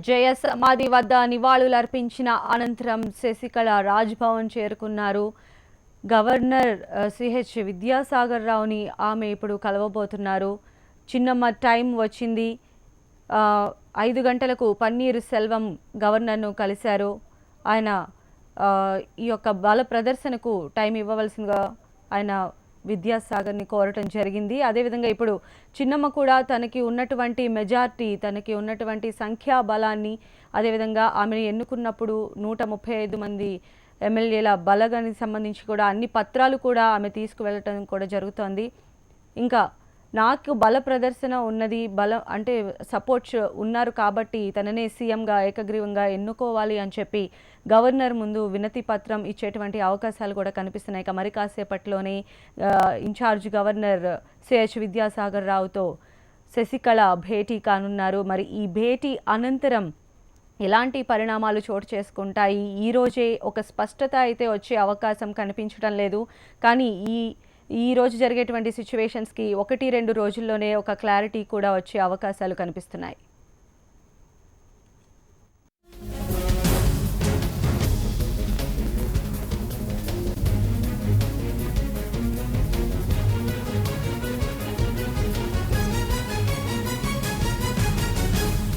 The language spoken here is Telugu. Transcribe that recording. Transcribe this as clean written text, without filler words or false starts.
జయ సమాధి వద్ద నివాళులర్పించిన అనంతరం శశికళ రాజ్భవన్ చేరుకున్నారు. గవర్నర్ సిహెచ్ విద్యాసాగర్ రావుని ఆమె ఇప్పుడు కలవబోతున్నారు. చిన్నమ్మ టైం వచ్చింది. 5 గంటలకు పన్నీరు సెల్వం గవర్నర్ను కలిశారు. ఆయన ఈ యొక్క బల ప్రదర్శనకు టైం ఇవ్వవలసిందిగా ఆయన విద్యాసాగర్ని కోరటం జరిగింది. అదేవిధంగా ఇప్పుడు చిన్నమ్మ కూడా తనకి ఉన్నటువంటి మెజార్టీ, తనకి ఉన్నటువంటి సంఖ్యా బలాన్ని, అదేవిధంగా ఆమెను ఎన్నుకున్నప్పుడు 135 మంది ఎమ్మెల్యేల బలగానికి సంబంధించి కూడా అన్ని పత్రాలు కూడా ఆమె తీసుకువెళ్ళటం కూడా జరుగుతోంది. ఇంకా నాకు బల ప్రదర్శన ఉన్నది, బలం అంటే సపోర్ట్ ఉన్నారు కాబట్టి తననే సీఎంగా ఏకగ్రీవంగా ఎన్నుకోవాలి అని చెప్పి గవర్నర్ ముందు వినతి పత్రం ఇచ్చేటువంటి అవకాశాలు కూడా కనిపిస్తున్నాయి. ఇక మరి కాసేపట్లోనే ఇన్ఛార్జ్ గవర్నర్ సిహెచ్ విద్యాసాగర్ రావుతో శశికళ భేటీ కానున్నారు. మరి ఈ భేటీ అనంతరం ఎలాంటి పరిణామాలు చోటు చేసుకుంటాయి? ఈరోజే ఒక స్పష్టత అయితే వచ్చే అవకాశం కనిపించడం లేదు. కానీ ఈ రోజు జరిగేటువంటి సిచ్యువేషన్స్కి 1-2 రోజుల్లోనే ఒక క్లారిటీ కూడా వచ్చే అవకాశాలు కనిపిస్తున్నాయి.